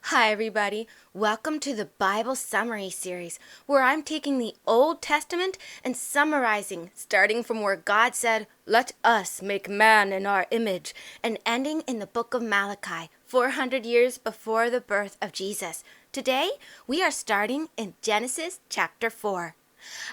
Hi, everybody. Welcome to the Bible Summary Series, where I'm taking the Old Testament and summarizing, starting from where God said, "Let us make man in our image," and ending in the book of Malachi, 400 years before the birth of Jesus. Today, we are starting in Genesis chapter 4.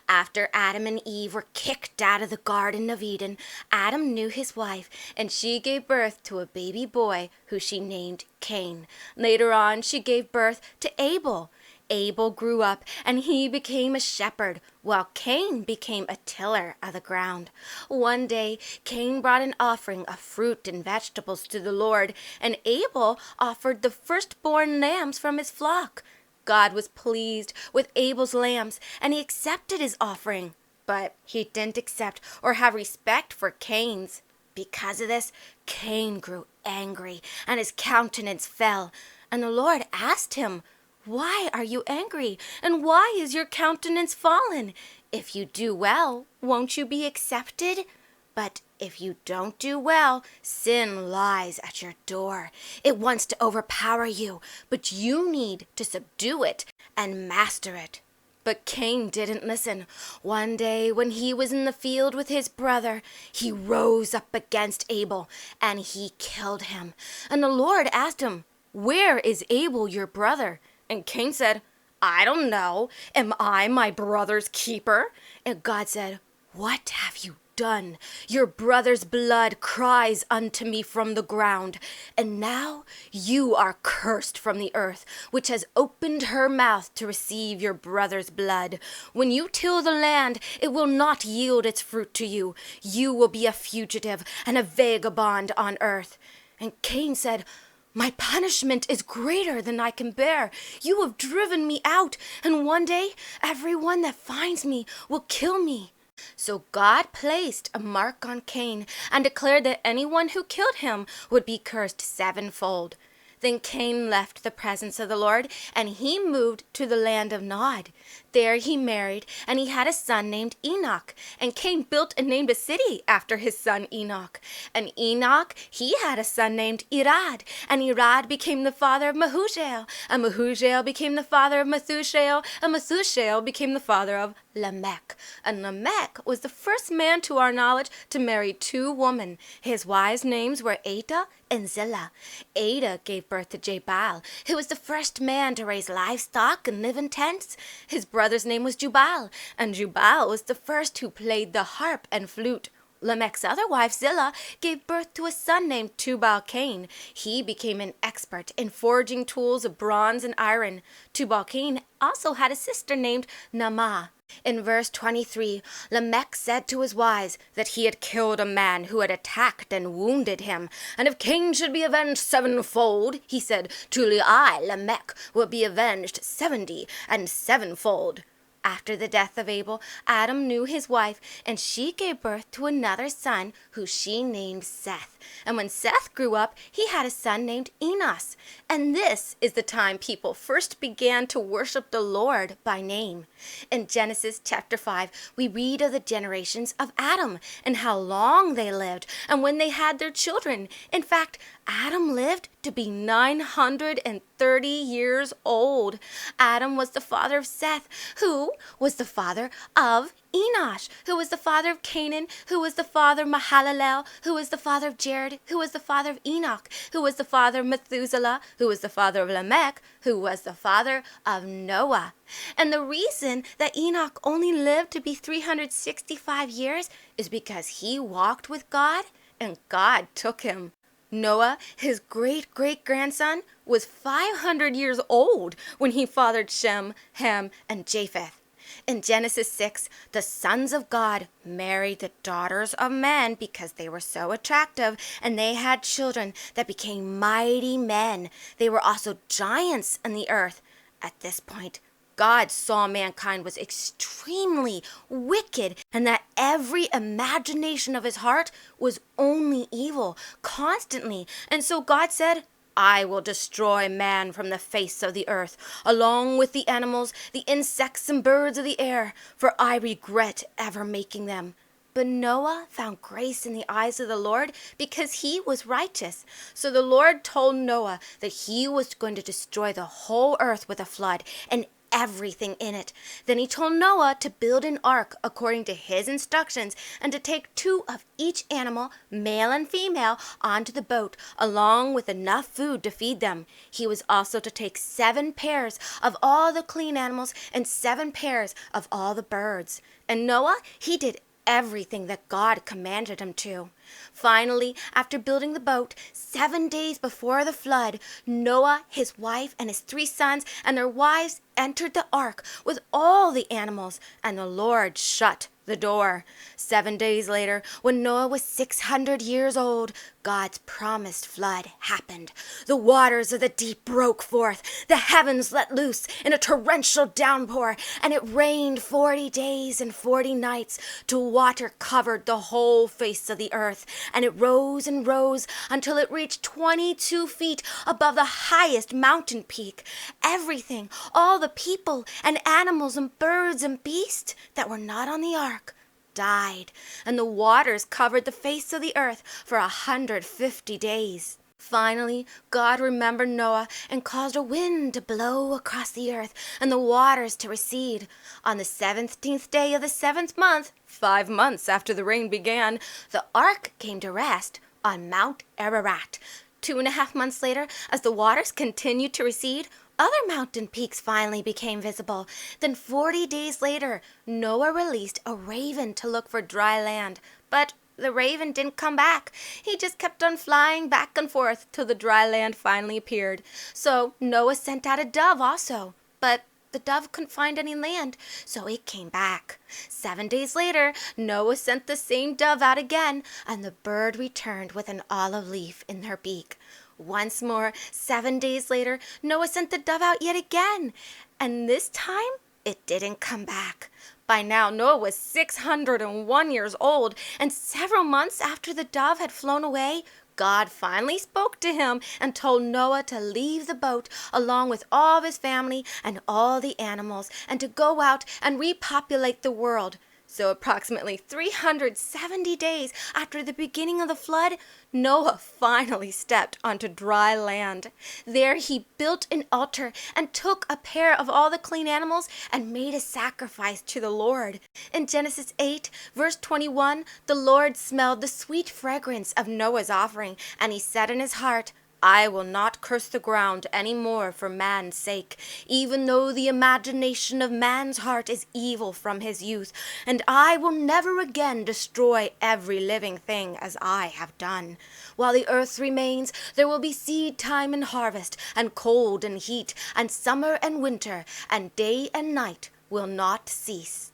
After Adam and Eve were kicked out of the Garden of Eden, Adam knew his wife, and she gave birth to a baby boy who she named Cain. Later on, she gave birth to Abel. Abel grew up, and he became a shepherd, while Cain became a tiller of the ground. One day, Cain brought an offering of fruit and vegetables to the Lord, and Abel offered the firstborn lambs from his flock. God was pleased with Abel's lambs, and he accepted his offering. But he didn't accept or have respect for Cain's. Because of this, Cain grew angry, and his countenance fell. And the Lord asked him, "Why are you angry, and why is your countenance fallen? If you do well, won't you be accepted? But if you don't do well, sin lies at your door. It wants to overpower you, but you need to subdue it and master it." But Cain didn't listen. One day, when he was in the field with his brother, he rose up against Abel, and he killed him. And the Lord asked him, "Where is Abel, your brother?" And Cain said, "I don't know. Am I my brother's keeper?" And God said, "What have you done? Your brother's blood cries unto me from the ground. And now you are cursed from the earth, which has opened her mouth to receive your brother's blood. When you till the land, it will not yield its fruit to you. You will be a fugitive and a vagabond on earth." And Cain said, "My punishment is greater than I can bear. You have driven me out, and one day everyone that finds me will kill me." So God placed a mark on Cain and declared that anyone who killed him would be cursed sevenfold. Then Cain left the presence of the Lord, and he moved to the land of Nod. There he married, and he had a son named Enoch. And Cain built and named a city after his son Enoch. And Enoch, he had a son named Irad. And Irad became the father of Mehujael. And Mehujael became the father of Methushael. And Methushael became the father of Lamech. And Lamech was the first man to our knowledge to marry two women. His wives' names were Adah and Zillah. Adah gave birth to Jabal, who was the first man to raise livestock and live in tents. His brother's name was Jubal, and Jubal was the first who played the harp and flute. Lamech's other wife, Zillah, gave birth to a son named Tubal-Cain. He became an expert in forging tools of bronze and iron. Tubal-Cain also had a sister named Naamah. In verse 23, Lamech said to his wives that he had killed a man who had attacked and wounded him. And if Cain should be avenged sevenfold, he said, truly I, Lamech, will be avenged 70 and sevenfold. After the death of Abel, Adam knew his wife, and she gave birth to another son who she named Seth. And when Seth grew up, he had a son named Enos. And this is the time people first began to worship the Lord by name. In Genesis chapter 5, we read of the generations of Adam and how long they lived and when they had their children. In fact, Adam lived to be 930 years old. Adam was the father of Seth, who was the father of Enosh, who was the father of Canaan, who was the father of Mahalalel, who was the father of Jared, who was the father of Enoch, who was the father of Methuselah, who was the father of Lamech, who was the father of Noah. And the reason that Enoch only lived to be 365 years is because he walked with God and God took him. Noah, his great-great-grandson, was 500 years old when he fathered Shem, Ham, and Japheth. In Genesis 6, the sons of God married the daughters of men because they were so attractive, and they had children that became mighty men. They were also giants in the earth. At this point, God saw mankind was extremely wicked, and that every imagination of his heart was only evil, constantly. And so God said, "I will destroy man from the face of the earth, along with the animals, the insects, and birds of the air, for I regret ever making them." But Noah found grace in the eyes of the Lord because he was righteous. So the Lord told Noah that he was going to destroy the whole earth with a flood and everything in it. Then he told Noah to build an ark according to his instructions and to take 2 of each animal, male and female, onto the boat, along with enough food to feed them. He was also to take 7 pairs of all the clean animals and 7 pairs of all the birds. And Noah, he did everything that God commanded him to. Finally, after building the boat, 7 days before the flood, Noah, his wife, and his 3 sons and their wives entered the ark with all the animals, and the Lord shut the door. 7 days later, when Noah was 600 years old, God's promised flood happened. The waters of the deep broke forth, the heavens let loose in a torrential downpour, and it rained 40 days and 40 nights till water covered the whole face of the earth, and it rose and rose until it reached 22 feet above the highest mountain peak. Everything, all the people and animals and birds and beasts that were not on the ark died, and the waters covered the face of the earth for 150 days. Finally, God remembered Noah and caused a wind to blow across the earth and the waters to recede. On the 17th day of the 7th month, 5 months after the rain began, the ark came to rest on Mount Ararat. 2.5 months later, as the waters continued to recede, other mountain peaks finally became visible. Then 40 days later, Noah released a raven to look for dry land. But the raven didn't come back. He just kept on flying back and forth till the dry land finally appeared. So Noah sent out a dove also. But the dove couldn't find any land, so it came back. 7 days later, Noah sent the same dove out again, and the bird returned with an olive leaf in her beak. Once more, 7 days later, Noah sent the dove out yet again, and this time it didn't come back. By now, Noah was 601 years old, and several months after the dove had flown away, God finally spoke to him and told Noah to leave the boat along with all of his family and all the animals and to go out and repopulate the world. So approximately 370 days after the beginning of the flood, Noah finally stepped onto dry land. There he built an altar and took a pair of all the clean animals and made a sacrifice to the Lord. In Genesis 8, verse 21, the Lord smelled the sweet fragrance of Noah's offering, and he said in his heart, I will not curse the ground any more for man's sake, even though the imagination of man's heart is evil from his youth, and I will never again destroy every living thing as I have done. While the earth remains, there will be seed time and harvest, and cold and heat, and summer and winter, and day and night will not cease.